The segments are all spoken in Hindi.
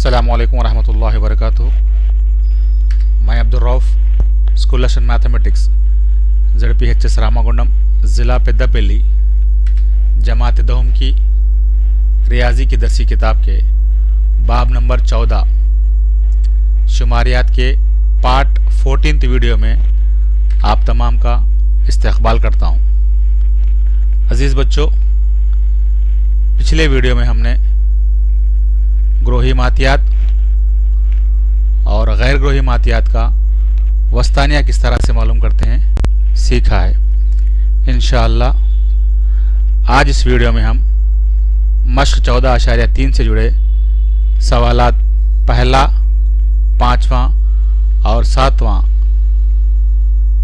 अस्सलामु अलैकुम वरहमतुल्लाहि वबरकातुहू। मैं Abdul Rauf, school lesson mathematics, ZPHS Ramagundam, ज़िला पेद्दापल्ली, जमात दहम की रियाजी की दरसी किताब के बाब नंबर 14 शुमारियात के पार्ट 14 वीडियो में आप तमाम का इस्तकबाल करता हूँ। अज़ीज़ बच्चों, पिछले वीडियो में हमने ग्रोही मातियात और गैर ग्रोही मातियात का वस्तानिया किस तरह से मालूम करते हैं सीखा है। इंशाअल्लाह आज इस वीडियो में हम मश्क 14.3 से जुड़े सवालात पहला, पाँचवां और सातवां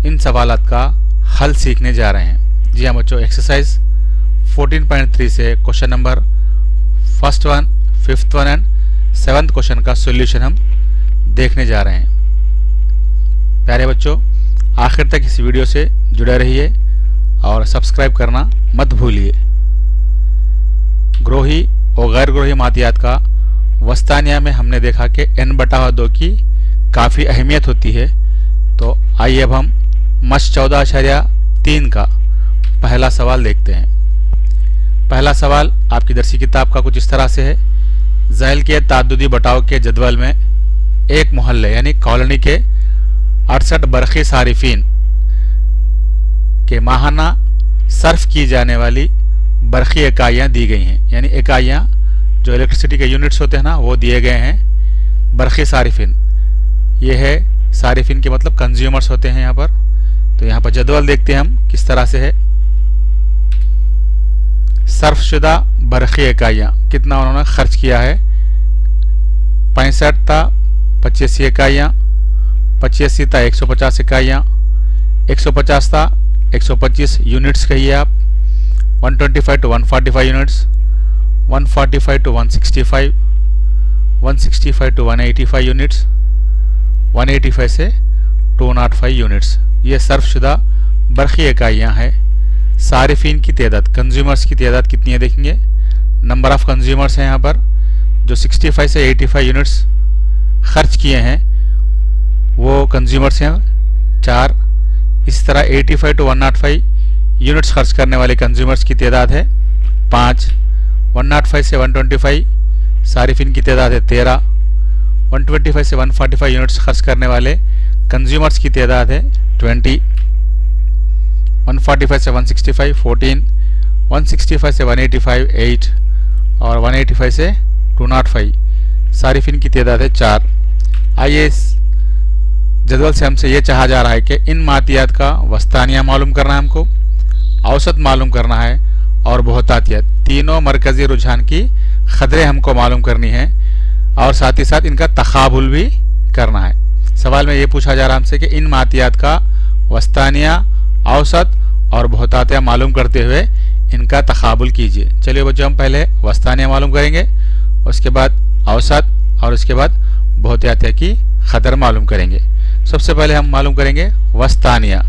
इन सवालात का हल सीखने जा रहे हैं। जी हाँ बच्चों, एक्सरसाइज 14.3 से question number first one, fifth one and seventh question का सॉल्यूशन हम देखने जा रहे हैं। प्यारे बच्चों, आखिर तक इस वीडियो से जुड़े रहिए और सब्सक्राइब करना मत भूलिए। ग्रोही और गैर ग्रोही मातियात का वस्तानिया में हमने देखा कि n/2 की काफ़ी अहमियत होती है। तो आइए अब हम मश्क 14.3 का पहला सवाल देखते हैं। पहला सवाल आपकी दरसी किताब का कुछ इस तरह से है। ज़ैल के ताद्दुदी बटाव के जदवल में एक मोहल्ले यानी कॉलोनी के 68 बरक़ी सारिफीन के माहाना सर्फ की जाने वाली बरक़ी इकाइयाँ दी गई हैं। यानी इकाइयाँ जो इलेक्ट्रिसिटी के यूनिट्स होते हैं ना, वो दिए गए हैं बरक़ी सारिफीन। ये है सारिफीन के मतलब कंज्यूमर्स होते हैं यहाँ पर। तो यहाँ पर जदवल देखते हैं हम किस तरह से है। सर्फशुदा बरक़ी इकाइयाँ कितना उन्होंने खर्च किया है। 65 था 85 इकाइयाँ, 85 था 150 इकाइयाँ, 150 था 125 यूनिट्स कहिए आप, 125 to 145 units, 145 to 165, 165 to 185 units, 185 से 205 यूनिट्स। ये सर्फशुदा बरक़ी इकाइयाँ हैं। सारिफीन की तादाद, कंज्यूमर्स की तादाद कितनी है देखेंगे। नंबर ऑफ कंज्यूमर्स हैं यहाँ पर जो 65 से 85 यूनिट्स खर्च किए हैं, वो कंज्यूमर्स हैं 4। इस तरह 85 to 105 यूनिट्स खर्च करने वाले कंज्यूमर्स की तादाद है 5। 105 से 125 सारिफीन की तादाद है 13। 125 से 145 यूनिट्स खर्च करने वाले कंज्यूमर्स की तादाद है 20। 145 से 165 14, 165 से 185 8 और 185 से 205 सारिफीन की तादाद है 4। आइए इस जदवल से हमसे ये चाहा जा रहा है कि इन मातियात का वस्तानिया मालूम करना है हमको, औसत मालूम करना है और बहुतातियत, तीनों मरकज़ी रुझान की ख़दरें हमको मालूम करनी है और साथ ही साथ इनका तक़ाबुल भी करना है। सवाल में ये पूछा जा रहा है हमसे कि इन मातियात का वस्तानिया, औसत और बहुतातिया मालूम करते हुए इनका तक़ाबुल कीजिए। चलिए बच्चों, हम पहले वस्तानिया मालूम करेंगे, उसके बाद औसत और उसके बाद बहुतातिया की ख़दर मालूम करेंगे। सबसे पहले हम मालूम करेंगे वस्तानिया,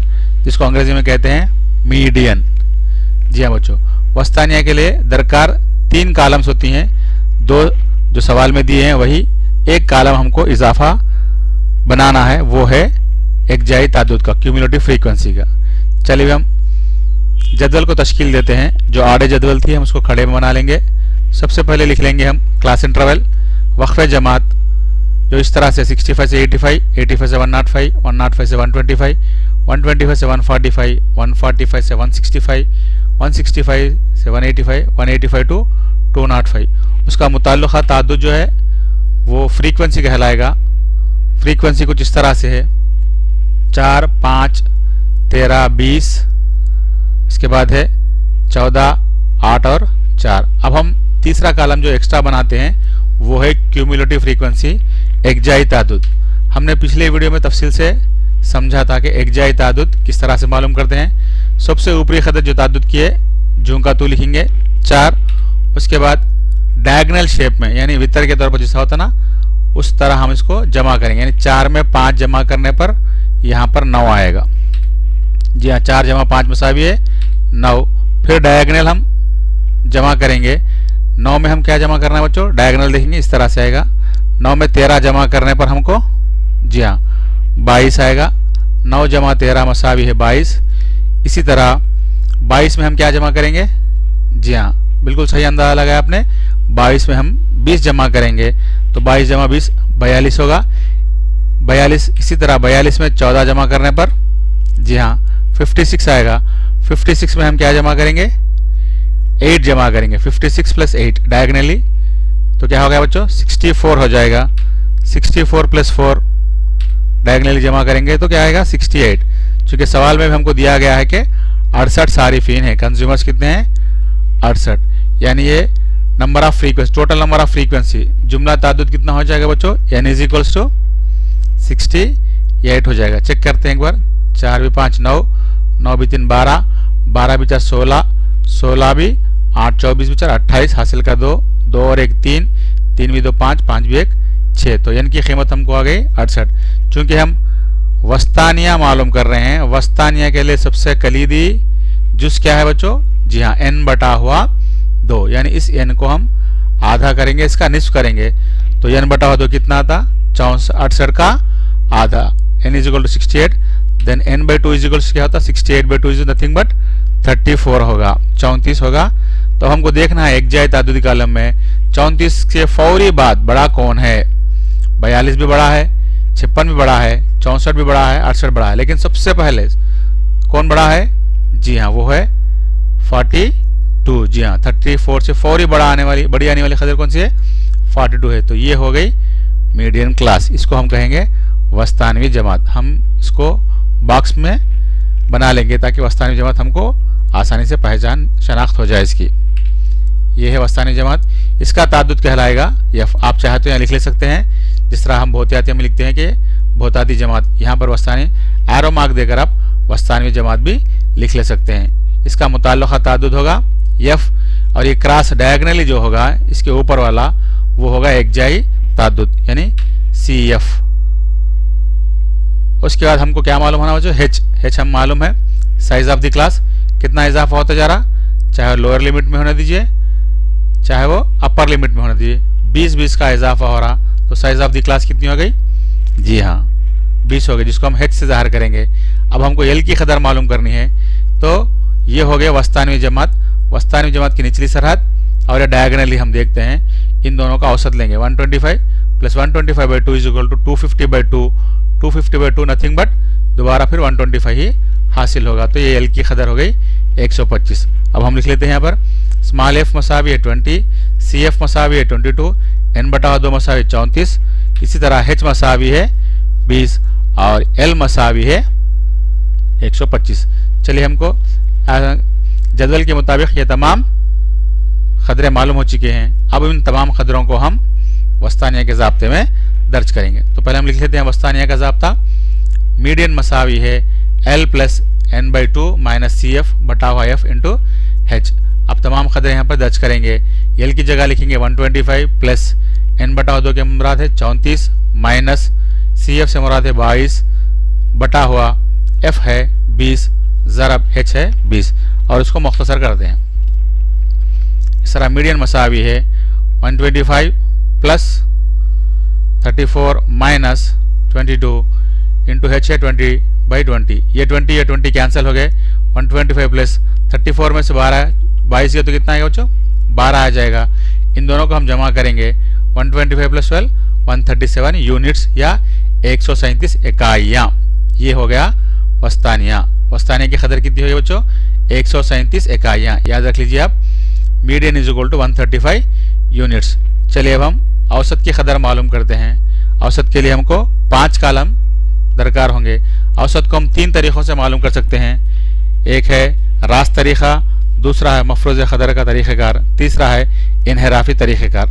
जिसको अंग्रेजी में कहते हैं मीडियन। जी हाँ बच्चों, वस्तानिया के लिए दरकार 3 कॉलम्स होती हैं। 2 जो सवाल में दिए हैं वही, एक कॉलम हमको इजाफा बनाना है, वो है एकजाई ताद्दुद का, क्यूमुलेटिव फ्रीक्वेंसी का। चलिए हम जदवल को तश्कील देते हैं। जो आड़े जदवल थी हम उसको खड़े में बना लेंगे। सबसे पहले लिख लेंगे हम क्लास इंटरवल, वक्फ़े जमात, जो इस तरह से 65 से 85, 85 से 105, 105 से 125, 125 से 145, 145 से 165, 165 से 185, 185 to 205। उसका मुताल्लिक़ा ताद्दुद जो है वो फ्रीक्वेंसी कहलाएगा। फ्रीक्वेंसी कुछ इस तरह से है 4, 5, 13, 20, इसके बाद है 14, 8 और 4। अब हम तीसरा कॉलम जो एक्स्ट्रा बनाते हैं वो है क्यूमुलेटिव फ्रीक्वेंसी, एकजाई ताद्दुद। हमने पिछले वीडियो में तफसील से समझा था कि एकजाई ताद्दुद किस तरह से मालूम करते हैं। सबसे ऊपरी ख़दर जो ताद्दुद की है झुमका तू लिखेंगे 4, उसके बाद डायगोनल शेप में यानी वितर के तौर पर जैसा होता ना, उस तरह हम इसको जमा करेंगे। यानी 4 में 5 जमा करने पर यहाँ पर 9 आएगा। जी हाँ, 4 जमा 5 मसावी है 9। फिर डायगोनल हम जमा करेंगे। 9 में हम क्या जमा करना है बच्चों, डायगोनल देखेंगे इस तरह से आएगा 9 में 13 जमा करने पर हमको, जी हाँ, 22 आएगा। 9 जमा 13 मसावी है 22। इसी तरह 22 में हम क्या जमा करेंगे, जी हाँ, बिल्कुल सही अंदाजा लगाया आपने। 22 में हम 20 जमा करेंगे तो 22 जमा 20 42 होगा। 42, इसी तरह 42 में 14 जमा करने पर, जी हाँ, 56 आएगा। 56 में हम क्या जमा करेंगे, 8 जमा करेंगे। 56 प्लस 8 डायगनली तो क्या हो गया बच्चों, 64 हो जाएगा। 64 प्लस 4 डायगनली जमा करेंगे तो क्या आएगा, 68। चूंकि सवाल में भी हमको दिया गया है कि 68 सारिफीन है, कंज्यूमर्स कितने हैं, 68, यानी ये number of frequency, total number of frequency, जुमला ताद्दुद कितना हो जाएगा बच्चों, n इज इक्वल्स टू 68 हो जाएगा। चेक करते हैं एक बार। 4 भी 5 9, 9 भी 3 12, 12 भी 4 16, 16 भी 8, 24 भी 4 28, हासिल का 2, 2 और 1 3, 3 भी 2 5, 5 भी 1 6, तो n की कीमत हमको आ गई 68। चूंकि हम वस्तानिया मालूम कर रहे हैं, वस्तानिया के लिए सबसे कलीदी जुज क्या है बच्चों, जी हाँ, n बटा हुआ 2, यानी इस n को हम आधा करेंगे, इसका निस्फ करेंगे तो n बटा हुआ 2 कितना आता, 68 का आधा, n is equal to 68, then n by 2 is equal क्या होता, 68 बाई 2 इज नथिंग बट 34 होगा, 34 होगा। तो हमको देखना है एक जाए ताद्दुदी कालम में 34 के फौरी बाद बड़ा कौन है। 42 भी बड़ा है, 56 भी बड़ा है, 64 भी बड़ा है, 68 बड़ा है, लेकिन सबसे पहले कौन बड़ा है, जी हाँ, वो है 42, जी हाँ, 34 से फौरी बड़ी आने वाली खदर कौन सी है, 42 है। तो ये हो गई मीडियन क्लास, इसको हम कहेंगे वस्तानवी जमात। हम इसको बॉक्स में बना लेंगे ताकि वस्तानवी जमात हमको आसानी से पहचान शनाख्त हो जाए इसकी। ये है वस्तानी जमात, इसका ताद्दुद कहलाएगा यफ। आप चाहे तो यहाँ लिख ले सकते हैं, जिस तरह हम भौतियाती में लिखते हैं कि भौताती जमात, यहाँ पर वस्तानी एरो मार्क देकर आप वस्तानवी जमात भी लिख ले सकते हैं। इसका मुताल्लिक़ा ताद्दुद होगा यफ, और ये क्रॉस डायगनली जो होगा इसके ऊपर वाला वो होगा एकजाई ताद्दुद, यानी CF। उसके बाद हमको क्या मालूम होना बच्चों, H हम मालूम है। साइज ऑफ द क्लास कितना इजाफा होता जा रहा, चाहे लोअर लिमिट में होने दीजिए चाहे वो अपर लिमिट में होने दीजिए, 20 का इजाफा हो रहा, तो साइज ऑफ द क्लास कितनी हो गई, जी हाँ, 20 हो गई, जिसको हम H से ज़ाहिर करेंगे। अब हमको L की कदर मालूम करनी है, तो ये हो गया वस्तानवी जमात। वस्तानवी जमात की निचली सरहद और डायगनली हम देखते हैं, इन दोनों का औसत लेंगे। 125 plus 125 by 2 is equal to 250 by 2, 250 by 2 nothing but दोबारा फिर 125 ही हासिल होगा। तो ये L की कदर हो गई 125। अब हम लिख लेते हैं यहाँ पर स्मॉल f मसावी है 20, CF मसावी है 22, n बटा 2 मसावी 34, इसी तरह H मसावी है 20 और L मसावी है 125। चलिए, हमको जदवल के मुताबिक ये तमाम खदरे मालूम हो चुके हैं। अब इन तमाम खदरों को हम वस्तानिया के ज़ाब्ते में दर्ज करेंगे। तो पहले हम लिख लेते हैं वस्तानिया का ज़ाब्ता। मीडियन मसावी है L plus n by 2 minus CF बटा हुआ F इंटू H। अब तमाम खदरे यहाँ पर दर्ज करेंगे। L की जगह लिखेंगे 125 प्लस n बटा 2 के मुराद है 34 माइनस CF से मुराद है 22 बटा हुआ F है 20 ज़रब H है 20, और इसको मुख्तसर करते हैं। इस तरह मीडियन मसावी है 125 प्लस 34 माइनस 22 इंटू H है 20 बाई 20, ये 20 कैंसिल हो गए। 125 प्लस 34 में से 22 गया तो कितना आएगा बच्चों, 12 आ जाएगा। इन दोनों को हम जमा करेंगे, 125 प्लस 12 137 यूनिट्स या 137 इकाइयाँ। ये हो गया वस्तानिया। वस्तानिया की कदर कितनी हुई बच्चों, 137 इकाइयाँ, याद रख लीजिए आप। Median is equal to 135 units. चलिए अब हम औसत की कदर मालूम करते हैं। औसत के लिए हमको 5 कालम दरकार होंगे। औसत को हम 3 तरीक़ों से मालूम कर सकते हैं। एक है रास्त तरीक़ा, दूसरा है मफरूज़ कदर का तरीक़ेकार, तीसरा है इन्हिराफ़ी तरीक़ेकार।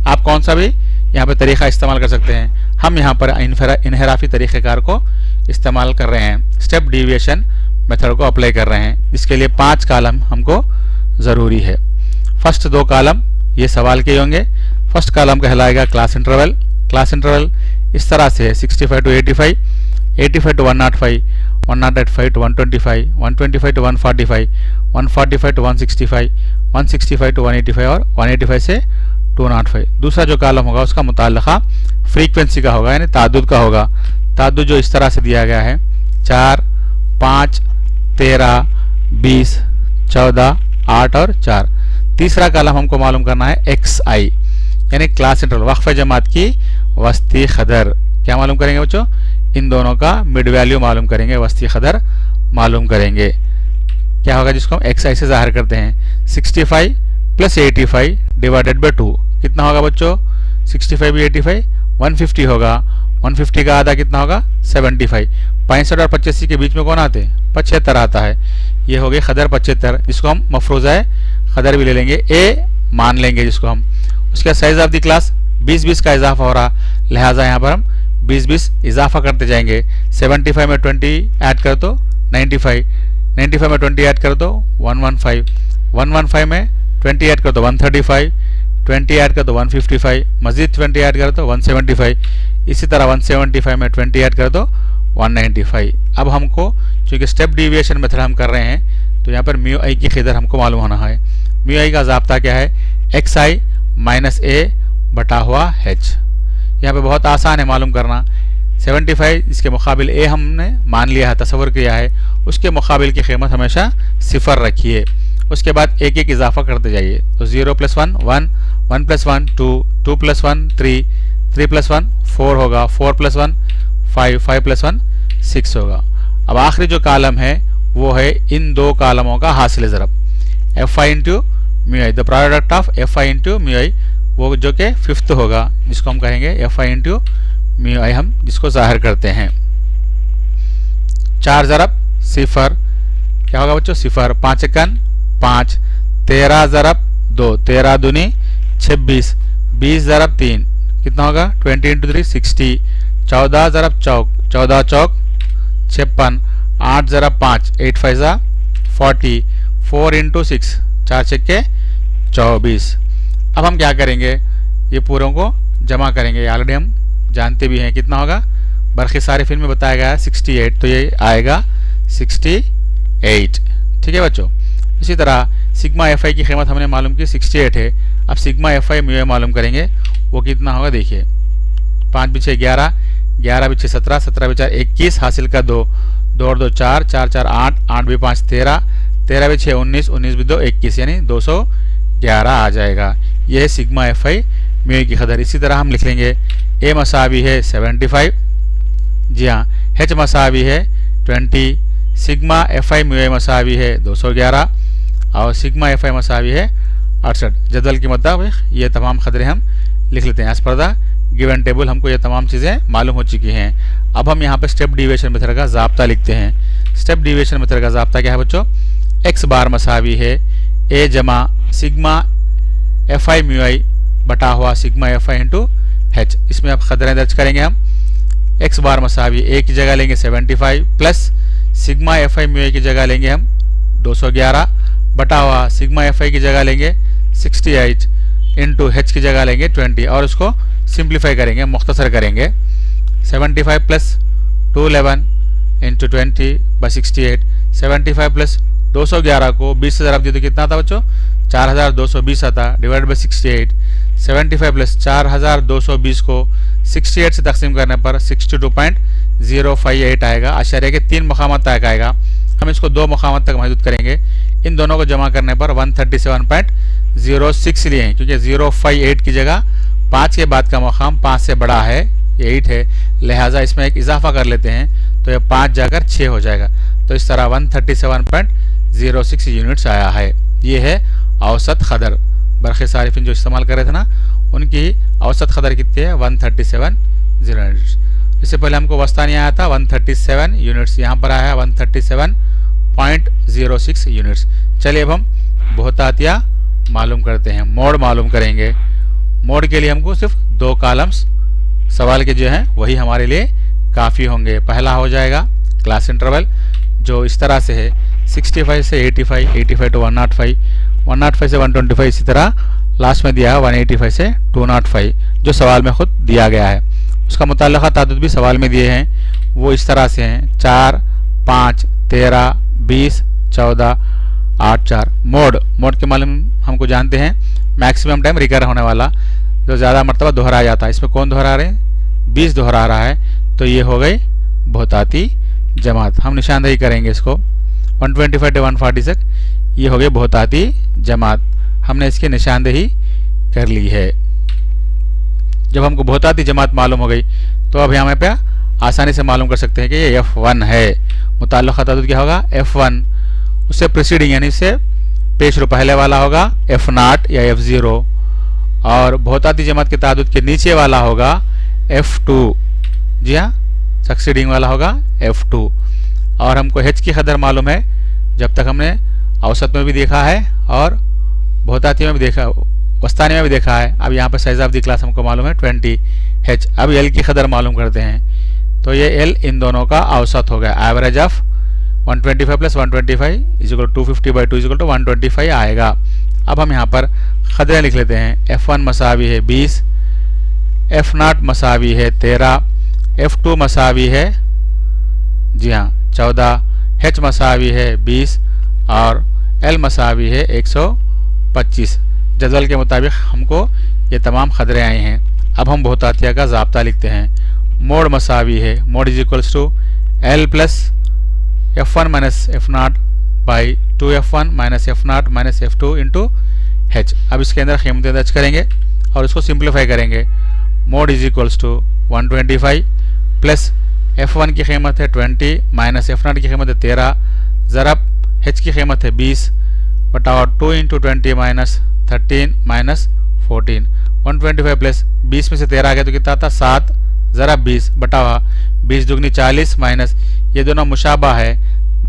आप कौन सा भी यहाँ पे तरीक़ा इस्तेमाल कर सकते हैं। हम यहाँ पर इन्हिराफ़ी तरीक़ेकार को इस्तेमाल कर रहे हैं, स्टेप डिविएशन मेथड को अप्लाई कर रहे हैं। इसके लिए 5 कालम हमको ज़रूरी है। फर्स्ट 2 कालम ये सवाल के होंगे। फर्स्ट कालम कहलाएगा क्लास इंटरवल। क्लास इंटरवल इस तरह से है 65 to 85, 85 to 105, 105 to 125, 125 to 145, 145 to 165, 165 to 185 और 185 से 205। दूसरा जो कालम होगा उसका मुताल्लिक़ा फ्रीक्वेंसी का होगा, यानी ताद्दुद का होगा। ताद्दुद जो इस तरह से दिया गया है 4, 5, 13, 20, 14, 8 और 4। तीसरा कॉलम हमको मालूम करना है XI, यानी क्लास इंटरवल, वक्फ जमात की वस्ती खदर। क्या मालूम करेंगे बच्चों? इन दोनों का मिड वैल्यू मालूम करेंगे, वस्ती खदर मालूम करेंगे। क्या होगा जिसको हम XI से जाहिर करते हैं? 65 + 85 डिवाइडेड बाय 2 कितना होगा बच्चों? 65 भी 85 150 होगा। 150 का आधा कितना होगा? 75। 65 और 85 के बीच में कौन आते हैं? 75 आता है। ये हो गई खदर 75, जिसको हम मफरूजा है खदर भी ले लेंगे, ए मान लेंगे जिसको हम। उसका साइज ऑफ द क्लास 20-20 का इजाफा हो रहा, लिहाजा यहाँ पर हम 20-20 इजाफा करते जाएंगे। 75 में 20 ऐड कर दो 95, 95 में 20 ऐड कर दो 115, 115 में 20 ऐड कर दो 135, 20 ऐड कर दो 155, मजीद 20 ऐड कर दो 175, इसी तरह 175 में 20 ऐड कर दो 195। अब हमको चूँकि स्टेप डिविएशन मेथड हम कर रहे हैं तो यहाँ पर म्यू आई की खिदर हमको मालूम होना है। म्यू आई का ज़ाब्ता क्या है? XI - A बटा हुआ H। यहाँ पे बहुत आसान है मालूम करना। 75 इसके मुकाबिल A हमने मान लिया है, तसव्वुर किया है, उसके मुकाबिल की कीमत हमेशा 0 रखिए। उसके बाद एक एक इजाफा करते जाइए। तो 0 + 1 1, 1 + 1 2, 2 + 1 3, 3 + 1 4 होगा, 4 + 1 5, 5 + 1 6 होगा। अब आखिरी जो कॉलम है वो है इन दो कॉलमों का हासिल ज़रब, FI × mu i, the product of FI × mu i, वो जो कि 5th होगा, जिसको हम कहेंगे FI × म्यू आई, हम जिसको जाहिर करते हैं। 4 ज़रब 0 क्या होगा बच्चों? 0। 5 × 5, 13 ज़रब 2, 13 दूनी 26, 20 ज़रब 3 कितना होगा? 20 × 3 60, 14 ज़रब चौक 14 चौक 56, 8 ज़रब 5 8 5 40, 4 × 6 4 छक्के 24। अब हम क्या करेंगे? ये पूरों को जमा करेंगे। ऑलरेडी हम जानते भी हैं कितना होगा, बरक़ी सारिफिन में बताया गया है 68, तो ये आएगा 68। ठीक है बच्चों। इसी तरह सिग्मा FI की कीमत हमने मालूम की 68 है। अब सिग्मा FI म्यू आई मालूम करेंगे, वो कितना होगा देखिए। 5 × 6 11, 11 × 6 17, 17 × 4 21, हासिल का 2, 2 और 2 4, 4 4 8, 8 × 5 13, 13 × 6 19, 19 × 2 21, यानी 211 आ जाएगा। यह है सिग्मा FI म्यू आई की कदर। इसी तरह हम लिख लेंगे A मसावी है 75, जी हाँ, H मसावी है 20, सिग्मा FI म्यू आई मसावी है 211 और सिग्मा FI मसावी है 68। जदवल के मुताबिक ये तमाम खदरें हम लिख लेते हैं। As per the given table हमको ये तमाम चीज़ें मालूम हो चुकी हैं। अब हम यहाँ पर स्टेप डिविएशन मेथड का ज़ाब्ता लिखते हैं। स्टेप डिविएशन मेथड का ज़ाब्ता क्या है बच्चों? x बार मसावी है A जमा सिग्मा FI म्यू आई बटा हुआ सिग्मा FI × H। इसमें अब खदरें दर्ज करेंगे हम। x बार मसावी A की जगह लेंगे 75 प्लस सिग्मा FI म्यू आई की जगह लेंगे हम 211 बटा हुआ सिग्मा FI की जगह लेंगे 68 × H की जगह लेंगे 20 और उसको सिंप्लीफाई करेंगे, मुख्तसर करेंगे। 75 + 211 × 20/68, 75 + 211 को 20 से ज़रब दिए तो कितना आता बच्चों? 4220 आता, डिवाइड बाई 68। 75 + 4220 को 68 से तकसीम करने पर 62.058 आएगा। आशारिया के 3 मकामात तक आएगा। हम इसको 2 मकामात तक महदूद करेंगे। इन दोनों को जमा करने पर 137.06 लिए हैं, क्योंकि 058 की जगह 5 के बाद का मकाम 5 से बड़ा है, ये 8 है, लिहाजा इसमें एक इजाफा कर लेते हैं तो ये 5 जाकर 6 हो जाएगा। तो इस तरह 137.06 यूनिट्स आया है। ये है औसत खदर। बरक़ी सारिफिन जो इस्तेमाल कर रहे थे ना, उनकी औसत खदर कितनी है? 137 यूनिट्स। इससे पहले हमको वस्तानी आया था 137 यूनिट्स, यहाँ पर आया 137.06 यूनिट्स। चलिए अब हम बहुतातिया मालूम करते हैं, मोड मालूम करेंगे। मोड के लिए हमको सिर्फ 2 कॉलम्स सवाल के जो हैं वही हमारे लिए काफ़ी होंगे। पहला हो जाएगा क्लास इंटरवल, जो इस तरह से है 65 से 85, 85 to 105, 105 से 125, इसी तरह लास्ट में दिया है 185 से 205, जो सवाल में खुद दिया गया है। उसका मुताल्लिक़ा तादाद भी सवाल में दिए हैं, वो इस तरह से हैं 4, 5, 13, 20, 14, 8, 4। मोड के मालूम हमको जानते हैं, मैक्सिमम टाइम रिकर होने वाला, जो ज़्यादा मरतबा दोहराया जाता है। इसमें कौन दोहरा रहे हैं? 20 दोहरा रहा है, तो ये हो गई बहुताती जमात। हम निशानदेही करेंगे इसको 125 to 140 तक, ये हो गई बहुताती जमात। हमने इसकी निशानदेही कर ली है। जब हमको बहुताती जमात मालूम हो गई तो अब यहाँ पे आसानी से मालूम कर सकते हैं कि ये F1 है। मुताल्लिक़ तादाद क्या होगा? F1। उससे प्रीसीडिंग यानी इससे पेश पहले वाला होगा F0 या F0, और बहुताती जमात के तादाद के नीचे वाला होगा F2। जी हाँ, सक्सीडिंग वाला होगा F2। और हमको H की कदर मालूम है, जब तक हमने औसत में भी देखा है और बहुताती में भी देखा, वस्तानी में भी देखा है। अब यहाँ पर साइज ऑफ द क्लास हमको मालूम है 20H। अब L की कदर मालूम करते हैं, तो ये L इन दोनों का औसत हो गया। एवरेज ऑफ 125 + 125 = 250/2 = 125 आएगा। अब हम यहाँ पर कदरें लिख लेते हैं। F1 मसावी है 20, F0 मसावी है 13, F2 मसावी है जी हाँ 14, H मसावी है 20 और L मसावी है 125। जदवल के मुताबिक हमको ये तमाम कदरें आई हैं। अब हम बहुतातिया का ज़ाब्ता लिखते हैं। मोड मसावी है, mode = L + F1 - F0 by 2F1 - F0 - F2 × H। अब इसके अंदर कीमतें दर्ज करेंगे और इसको सिंप्लीफाई करेंगे। मोड = 125 प्लस F1 की कीमत है 20 माइनस F0 की कीमत है 13 ज़रब H की कीमत है 20 बटावा 2 × 20 माइनस 13 माइनस 14। 125 प्लस 20 में से 13 आ गया तो कितना था 7 ज़रब 20 बटावा 20 दुगनी 40 माइनस, ये दोनों मुशाबा है,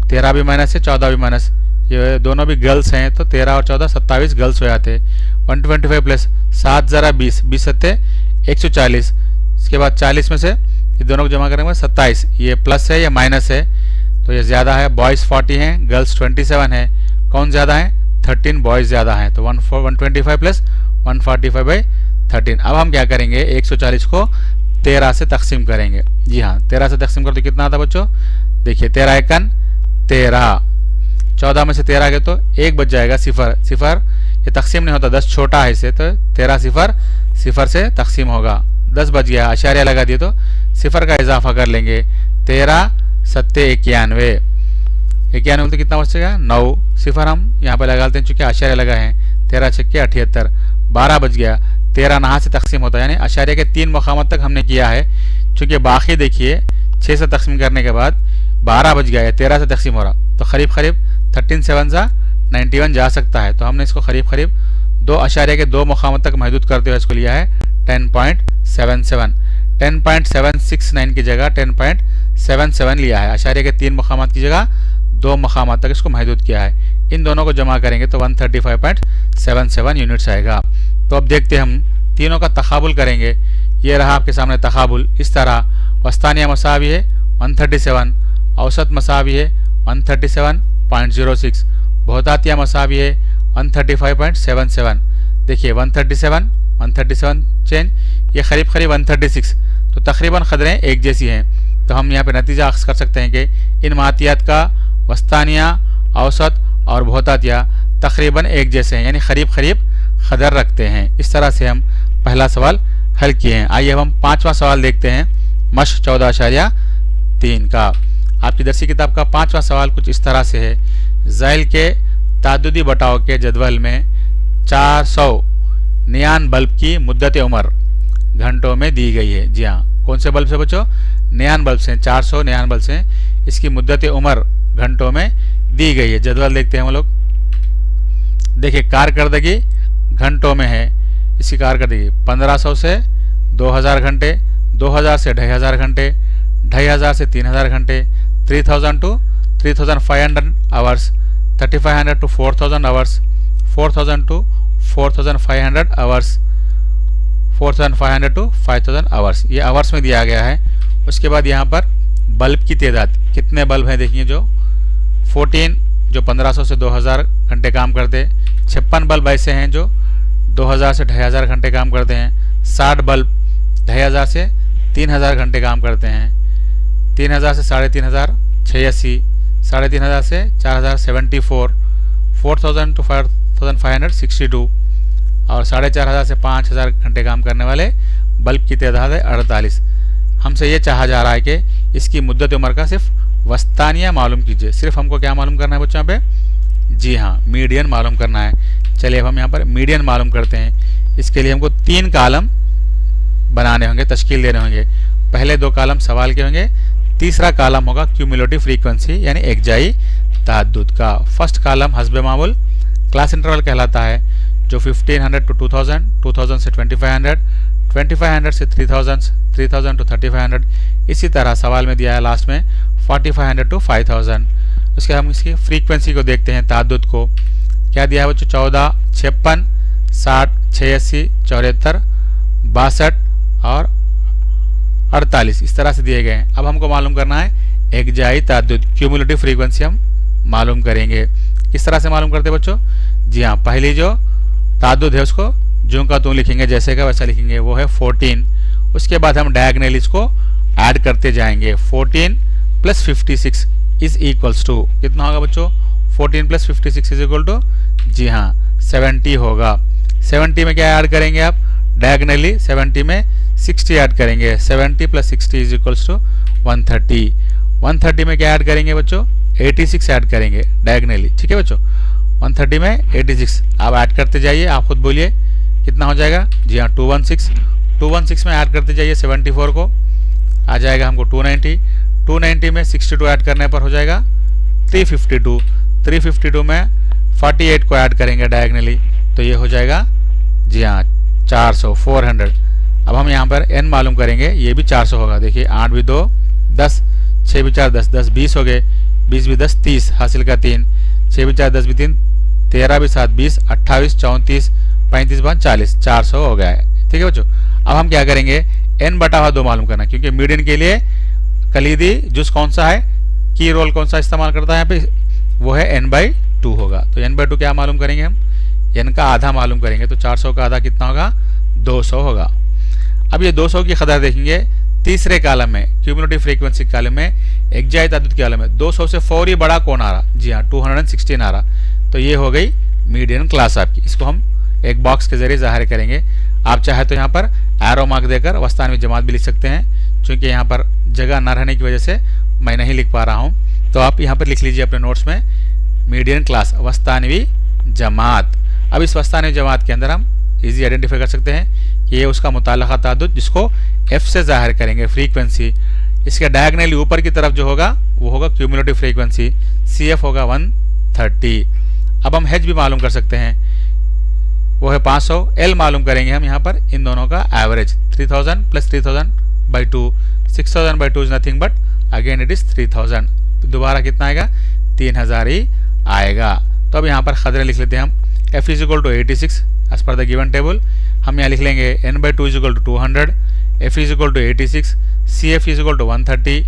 13 भी माइनस है 14 भी माइनस, ये दोनों भी गर्ल्स हैं, तो 13 और 14 27 गर्ल्स हो जाते। 125 प्लस 7 ज़रा 20, 20 सत्ते 140। इसके बाद 40 में से ये दोनों को जमा करेंगे 27, ये प्लस है या माइनस है, तो ये ज़्यादा है। बॉयज़ 40 हैं, गर्ल्स 27 है। कौन ज़्यादा है? 13 बॉयज़ ज़्यादा हैं, तो 125 प्लस 145/13। अब हम क्या करेंगे? 140 को 13 से तकसीम करेंगे। जी हाँ, 13 से तकसीम करो तो कितना आता बच्चों? देखिए 13 एकन 13, 14 में से 13 आ गए तो 1 बच जाएगा, सिफर सिफर ये तकसीम नहीं होता, 10 छोटा है इसे, तो 13 सिफर सिफर से तकसीम होगा, 10 बच गया। आशारिया लगा दिए तो सिफर का इजाफा कर लेंगे। 13 सत्ते 91, 91 तो कितना बचेगा? 9 सिफर हम यहाँ पर लगा लेते हैं चूँकि आशारिया लगा है। 13 छक्के 78, 12 बच गया। 13 नहा से तकसीम होता है, यानी आशारिया के 3 मकामात तक हमने किया है। चूँकि बाकी देखिए 6 से तकसीम करने के बाद 12 बच गया है, 13 से तकसीम हो रहा, तो करीब करीब 13 7 सा 91 जा सकता है। तो हमने इसको करीब करीब 2 आशारिया के 2 मकामात तक महदूद करते हुए इसको लिया है 10.77। 10.769 की जगह 10.77 लिया है। आशारिया के 3 मकामात की जगह 2 मकामात तक इसको महदूद किया है। इन दोनों को जमा करेंगे तो 135.77 यूनिट्स आएगा। तो अब देखते हैं हम तीनों का तकाबुल करेंगे। ये रहा आपके सामने तकाबुल। इस तरह वस्तानिया मसावी है 137, औसत मसावी है 137.06, बहुतातिया मसावी है 135.77। देखिए 137 चेंज, ये करीब करीब 136, तो तकरीबन कदरें एक जैसी हैं। तो हम यहाँ पे नतीजा अख्ज़ कर सकते हैं कि इन मातियात का वस्तानिया, औसत और बहुतातिया तकरीबन एक जैसे हैं, यानी करीब करीब कदर रखते हैं। इस तरह से हम पहला सवाल हल किए हैं। आइए अब हम 5वां सवाल देखते हैं, मश्क 14.3 का। आपकी दरसी किताब का 5वां सवाल कुछ इस तरह से है। ज़ैल के तादुदी बटाव के जदवल में 400 नियान बल्ब की मुद्दत उम्र घंटों में दी गई है। जी हाँ, कौन से बल्ब से बच्चों? नियान बल्ब से, 400 नियान बल्ब से इसकी मुद्दत उम्र घंटों में दी गई है। जदवल देखते हैं हम लोग। देखिए कारकर्दगी घंटों में है। इसकी कारकर्दगी 1500 से 2000 घंटे, 2000 से 2500 घंटे, 2500 से 3000 घंटे, 3000 to 3500 hours, 3500 to 4000 hours, 4000 to 4500 hours, 4500 to 5000 hours. ये आवर्स में दिया गया है। उसके बाद यहाँ पर बल्ब की तादाद, कितने बल्ब हैं देखिए, जो 14 जो 1500 से 2000 घंटे काम करते, 56 बल्ब ऐसे हैं जो 2000 से 2500 घंटे काम करते हैं, 60 बल्ब 2500 से 3000 घंटे काम करते हैं, 3000 से 3500 86, 3500 से 4000 74, 4000 to 5500 62 और 4500 से 5000 घंटे काम करने वाले बल्ब की तादाद है 48। हमसे ये चाहा जा रहा है कि इसकी मुद्दत उम्र का सिर्फ वस्तानिया मालूम कीजिए। सिर्फ हमको क्या मालूम करना है बच्चों यहाँ पे? जी हाँ, मीडियन मालूम करना है। चलिए अब हम यहाँ पर मीडियन मालूम करते हैं। इसके लिए हमको 3 कॉलम बनाने होंगे, तश्कील देने होंगे। पहले 2 कॉलम सवाल के होंगे, तीसरा कॉलम होगा क्यूमुलेटिव फ्रीक्वेंसी यानी एकजाई तहद्दुद का। फर्स्ट कॉलम हस्बे मामूल क्लास इंटरवल कहलाता है, जो 1500 to 2000, 2000 से 2500, 2500 से 3000, 3000 to 3500। इसी तरह सवाल में दिया है लास्ट में 4500 to 5000। उसके हम इसकी फ्रीक्वेंसी को देखते हैं, तहद्दुद को। क्या दिया है बच्चों? 14, 56, 60, 86, 74, 62 और 48 इस तरह से दिए गए हैं। अब हमको मालूम करना है एकजाई तहद्दुद, क्यूमुलेटिव फ्रीक्वेंसी हम मालूम करेंगे। किस तरह से मालूम करते हैं बच्चों? जी हाँ, पहली जो तहद्दुद है उसको जो का त्यों लिखेंगे, जैसे का वैसा लिखेंगे, वो है 14। उसके बाद हम डायगोनल इसको ऐड करते जाएंगे। 14 + 56 इज इक्वल्स टू कितना होगा बच्चों? 14 + 56 इज इक्वल टू जी हाँ 70 होगा। 70 में क्या ऐड करेंगे आप? डायगोनली 70 में 60 ऐड करेंगे। 70 + 60 इज इक्वल्स टू 130। 130 में क्या ऐड करेंगे बच्चों? 86 ऐड करेंगे डायगोनली। ठीक है बच्चों, 130 में 86 आप ऐड करते जाइए। आप खुद बोलिए कितना हो जाएगा? जी हाँ 216। 216 में ऐड करते जाइए 74 को, आ जाएगा हमको 290। 290 में 62 ऐड करने पर हो जाएगा 352। 352 में 48 को ऐड करेंगे डायगोनली, तो ये हो जाएगा जी हाँ 400, 400। अब हम यहाँ पर n मालूम करेंगे, ये भी 400 होगा। देखिए 8 भी 2 10, 6 भी 4 10, 10 20 हो गए, 20 भी 10 30, हासिल का 3, 6 भी 4 10 भी 3, 13 भी 7 20, 28 34 35 5 40, 400 हो गया है। ठीक है बच्चों, अब हम क्या करेंगे? n/2 मालूम करना, क्योंकि मीडियन के लिए कलीदी जुज कौन सा है, की रोल कौन सा इस्तेमाल करता है यहाँ पे, वो है n/2 होगा। तो n/2 क्या मालूम करेंगे हम? n का आधा मालूम करेंगे। तो 400 का आधा कितना होगा? 200 होगा। अब ये 200 की कदर देखेंगे तीसरे कॉलम में, क्यूमुलेटिव फ्रीक्वेंसी कॉलम में, एकजाई तहद्दुद के कॉलम में 200 से फौरी बड़ा कौन आ रहा? जी हाँ 216 आ रहा। तो ये हो गई मीडियन क्लास आपकी। इसको हम एक बॉक्स के जरिए जाहिर करेंगे। आप चाहे तो यहाँ पर एरो मार्क देकर वस्तानवी जमात भी लिख सकते हैं, क्योंकि यहाँ पर जगह न रहने की वजह से मैं नहीं लिख पा रहा हूँ। तो आप यहाँ पर लिख लीजिए अपने नोट्स में मीडियन क्लास वस्तानवी जमात। अब इस वस्तानवी जमात के अंदर हम इजी आइडेंटिफाई कर सकते हैं कि ये उसका मुताल्लिक़ा तहद्दुद जिसको f से जाहिर करेंगे फ्रीक्वेंसी। इसके डायगोनली ऊपर की तरफ जो होगा वो होगा क्यूमुलेटिव फ्रीक्वेंसी, CF होगा 130। अब हम h भी मालूम कर सकते हैं, वो है 500। L मालूम करेंगे हम यहाँ पर इन दोनों का average, 3000 + 3000/2, 6000/2 is nothing but again it is 3000। दोबारा कितना आएगा? 3000 ही आएगा। तो अब यहाँ पर खदरे लिख लेते हैं हम। f = 86 as per the given table. हम यहाँ लिख लेंगे n/2 = 200, f = 86, CF = 130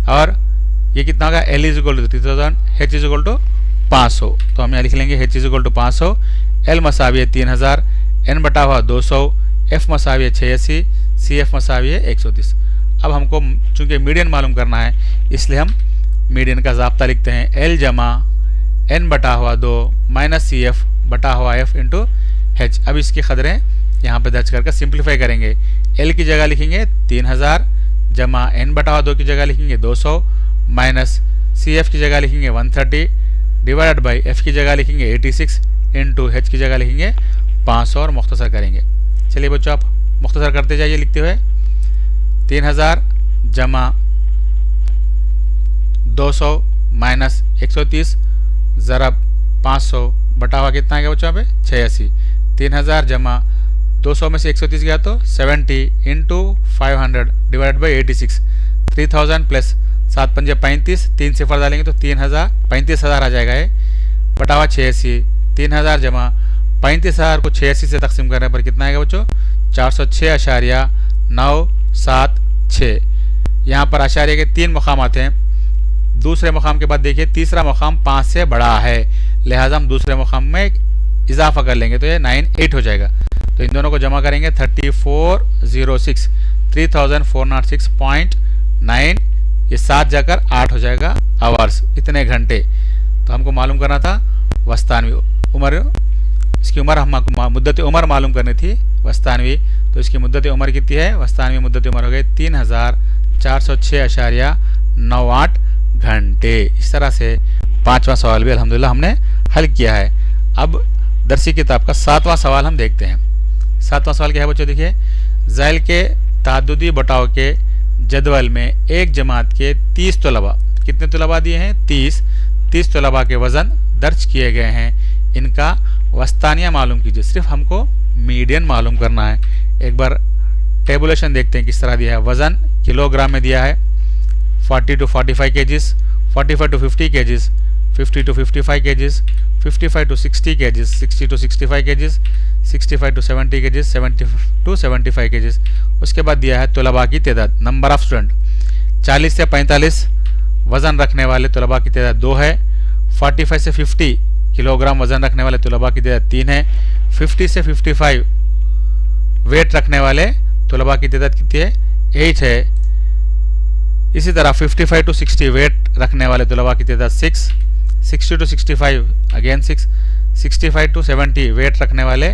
और ये कितना होगा? L = 3000, h = 500। तो हम यहाँ लिख लेंगे h = 500, L = 3000, n/200, f = 86, CF = 130। अब हमको चूंकि मीडियन मालूम करना है इसलिए हम मीडियन का ज़ाब्ता लिखते हैं, L = n/2 - CF/f × h। अब इसकी खदरें यहाँ पे दर्ज करके सिंप्लीफाई करेंगे। L की जगह लिखेंगे 3000 जमा n/2 की जगह लिखेंगे 200 माइनस CF की जगह लिखेंगे 130 डिवाइडेड बाई f की जगह लिखेंगे 86 इंटू h की जगह लिखेंगे 500 और मुख्तसर करेंगे। चलिए बच्चों आप मुख्तसर करते जाइए लिखते हुए। 3000 जमा 200 माइनस 130 ज़रब 500 बटा हुआ कितना आ गया बच्चों पे? 86। 3000 जमा 200 में से 130 गया तो 70 इंटू 500 डिवाइडेड बाई 86। 3000 प्लस 7 पंजे 35, 3 सिफर डालेंगे तो 35,000 आ जाएगा ये, बटा हुआ 86। 3000 जमा 35,000 को 86 से तकसीम करने पर कितना आएगा बच्चों? 406.976। यहाँ पर आशार्य के 3 मकाम आते हैं। दूसरे मकाम के बाद देखिए तीसरा मकाम 5 से बड़ा है, लिहाजा हम दूसरे मकाम में इजाफा कर लेंगे तो ये 98 हो जाएगा। तो इन दोनों को जमा करेंगे 3406, 3406.9, ये 7 जाकर 8 हो जाएगा आवर्स, इतने घंटे। तो हमको मालूम करना था वस्तानवी उम्र इसकी उम्र हमको मुद्दत उम्र मालूम करनी थी वस्तानवी, तो इसकी मुद्दत उम्र कितनी है? वस्तानवी मुद्दत उम्र हो गई 3406.98 घंटे। इस तरह से 5वां सवाल भी अल्हम्दुलिल्लाह हमने हल किया है। अब दरसी किताब का 7वां सवाल हम देखते हैं। 7वां सवाल क्या है बच्चों? देखिए, ज़ैल के ताद्दुदी बटाव के जदवल में एक जमात के 30 तलबा, कितने तलबा दिए हैं? 30 तलबा के वज़न दर्ज किए गए हैं। इनका वस्तानिया मालूम कीजिए। सिर्फ हमको मीडियन मालूम करना है। एक बार टेबुलेशन देखते हैं किस तरह दिया है। वज़न किलोग्राम में दिया है 40 to 45 kgs, 45 to 50 kgs, 50 to 55 kgs, 55 to 60 kgs, 60 to 65 kgs, 65 to 70 kgs, 70 to 75 kgs। उसके बाद दिया है तलबा की तादाद, नंबर ऑफ स्टूडेंट। 40 से 45 वज़न रखने वाले तलबा की तादाद 2 है। 45 से 50 किलोग्राम वज़न रखने वाले तलबा की तादाद 3 है। 50 से 55 वेट रखने वाले तलबा की तादाद कितनी है? 8 है। इसी तरह 55 to 60 वेट रखने वाले तलबा की तादाद 6, 60 to 65 अगेन 6, 65 to 70 वेट रखने वाले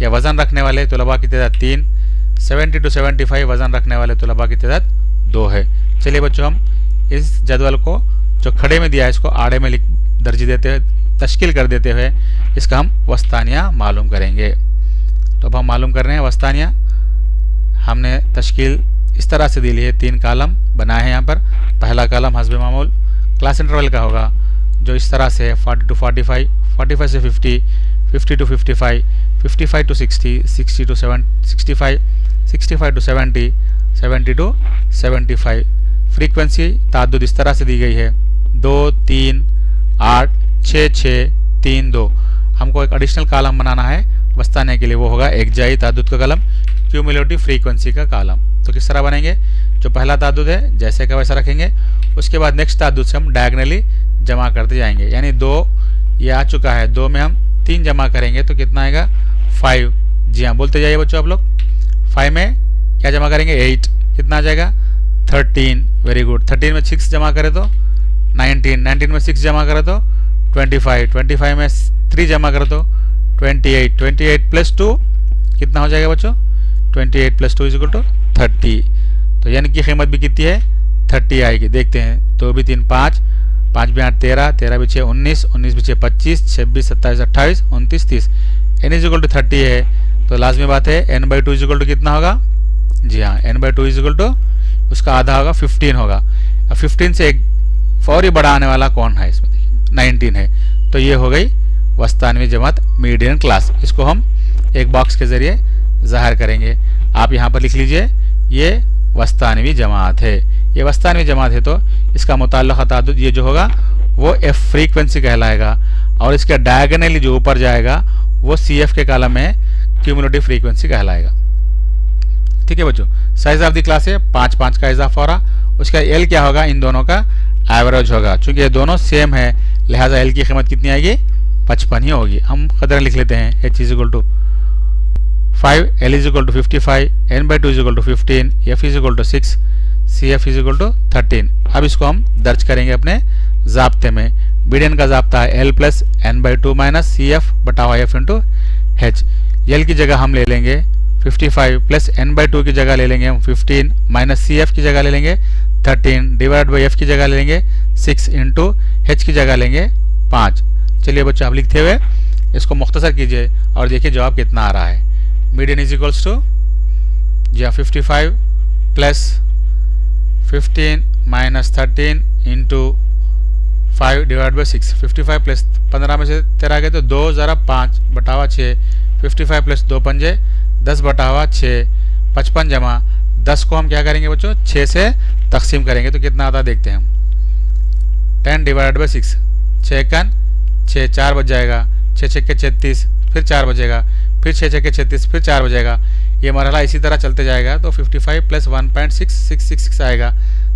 या वज़न रखने वाले तलबा की तादाद 3, 70 to 75 वज़न रखने वाले तलबा की तादाद 2 है। चलिए बच्चों, हम इस जदवल को जो खड़े में दिया है इसको आड़े में दर्ज देते हुए, तश्कील कर देते हुए इसका हम वस्तानिया मालूम करेंगे। तो अब हम मालूम कर रहे हैं वस्तानिया। हमने तश्कील इस तरह से दी ली है, 3 कॉलम बनाए हैं यहाँ पर। पहला कॉलम हस्बे मामूल क्लास इंटरवल का होगा, जो इस तरह से है 40 to 45, 45 से 50, 50 to 55, 55 to 60, 60 to 65, 65 to 70, 70 to 75। Frequency ताद्दुद इस तरह से दी गई है 2, 3, 8, 6, 6, 3, 2। हमको एक एडिशनल कॉलम बनाना है वस्ताने के लिए, वो होगा एक जाई ताद्दुद का कॉलम, क्यूमुलेटिव फ्रीक्वेंसी का कॉलम। तो किस तरह बनेंगे? जो पहला ताद्दुद है जैसे का वैसा रखेंगे, उसके बाद नेक्स्ट ताद्दुद से हम डायगनली जमा करते जाएंगे। यानी 2 ये आ चुका है, 2 में हम 3 जमा करेंगे तो कितना आएगा? 5। जी हाँ, बोलते जाइए बच्चों आप लोग। 5 में क्या जमा करेंगे? 8। कितना आ जाएगा? 13। Very good. 13 में 6 जमा करें तो 19, 19 में 6 जमा करें तो 25, 25 में 3 जमा करें तो 28, 28 प्लस 2 कितना हो जाएगा बच्चों? 28 प्लस 2 इक्वल टू 30। तो यानी की कीमत भी कितनी है? 30 आएगी। देखते हैं, 2 भी 3 5, 5 भी 8 13, 13 भी 6 19, 19 भी 6 25, 26 27 28 29 30। n इक्वल टू 30 है तो लाजमी बात है n/2 इक्वल टू कितना होगा? जी हाँ, n/2 इक्वल टू उसका आधा होगा 15 होगा। अब 15 से एक फौरी बड़ा आने वाला कौन है इसमें? देखिए 19 है। तो ये हो गई वस्तानवी जमात मीडियन क्लास। इसको हम एक बॉक्स के ज़रिए ज़ाहिर करेंगे। आप यहाँ पर लिख लीजिए, ये वस्तानवी जमात है। ये वस्तानवी जमात है तो इसका मुताल्लिक़ ताद्दुद ये जो होगा वो एफ फ्रीक्वेंसी कहलाएगा, और इसके डायगनली जो ऊपर जाएगा वो सी एफ के कॉलम में क्यूमुलेटिव फ्रीक्वेंसी कहलाएगा। ठीक है बच्चों, साइज ऑफ द क्लास है 5 का इजाफा हो रहा। उसका एल क्या होगा? इन दोनों का एवरेज होगा। चूंकि ये दोनों सेम है लिहाजा एल की कीमत कितनी आएगी? 55 ही होगी। हम कदर लिख लेते हैं, h equal to 5, l equal to 55, n/2 equal to 15, f equal to 6, cf equal to 13। अब इसको हम दर्ज करेंगे अपने ज़ाब्ते में। मीडियन का ज़ाब्ता है l plus n/2 minus cf बटा f इंटू h। l की जगह हम ले लेंगे 55 प्लस n/2 की जगह ले लेंगे हम 15 माइनस cf की जगह ले लेंगे 13 डिवाइड बाई f की जगह ले लेंगे 6 इंटू h की जगह लेंगे 5। चलिए बच्चों, आप लिखते हुए इसको मुख्तसर कीजिए और देखिए जवाब कितना आ रहा है। मीडियन इज इक्वल्स टू जी 55 plus 15 minus 13 into 5 divide by 6। 55 plus 15 में से 13 गए तो 2 ज़रा 5 बटावा 6। 55 प्लस 2 पंजे 10 बटावा 6। 55 जमा 10 को हम क्या करेंगे बच्चों? 6 से तकसीम करेंगे तो कितना आता है देखते हैं हम। 10 डिवाइड बाई 6, 6 कन 6 4 बज जाएगा, 6 6 के 36, फिर 4 बजेगा, फिर 6 6 के 36, फिर 4 बजेगा। ये मरहला इसी तरह चलते जाएगा तो 55 प्लस 1.6666 आएगा।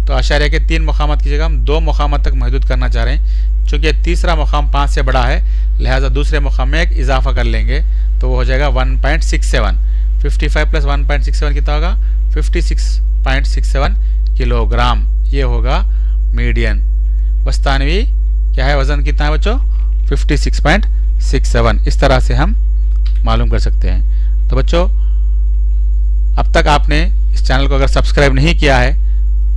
तो आशारिया के 3 मकामात की जगह हम 2 मकामात तक महदूद करना चाह रहे हैं। चूँकि तीसरा मकाम 5 से बड़ा है लिहाजा दूसरे मकाम में एक इजाफा कर लेंगे तो वो हो जाएगा 1.67। 55 प्लस 1.67 कितना होगा? 56.67 किलोग्राम। ये होगा मीडियन। वस्तानवी क्या है? वज़न कितना है बच्चों? 56.67। इस तरह से हम मालूम कर सकते हैं। तो बच्चों, अब तक आपने इस चैनल को अगर सब्सक्राइब नहीं किया है,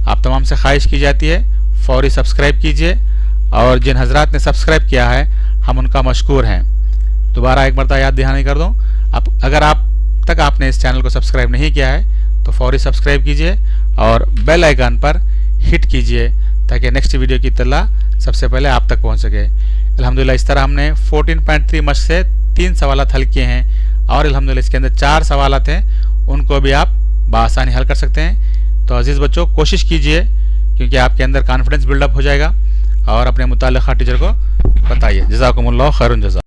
आप तमाम से ख्वाहिश की जाती है फौरी सब्सक्राइब कीजिए, और जिन हजरात ने सब्सक्राइब किया है हम उनका मशकूर हैं। दोबारा एक मरतबा याद दहानी कर दूं, अगर आप तक आपने इस चैनल को सब्सक्राइब नहीं किया है तो फौरी सब्सक्राइब कीजिए और बेल आइकन पर हिट कीजिए ताकि नेक्स्ट वीडियो की इत्तला सबसे पहले आप तक पहुंच सके। अल्हम्दुलिल्लाह इस तरह हमने 14.3 मश्क से 3 सवालात हल किए हैं और अल्हम्दुलिल्लाह इसके अंदर 4 सवालात हैं, उनको भी आप बासानी हल कर सकते हैं। तो अजीज़ बच्चों, कोशिश कीजिए क्योंकि आपके अंदर कॉन्फिडेंस बिल्डअप हो जाएगा और अपने मुताल्लिक़ा टीचर को बताइए। जज़ाकुमुल्लाह खैरुन जज़ा।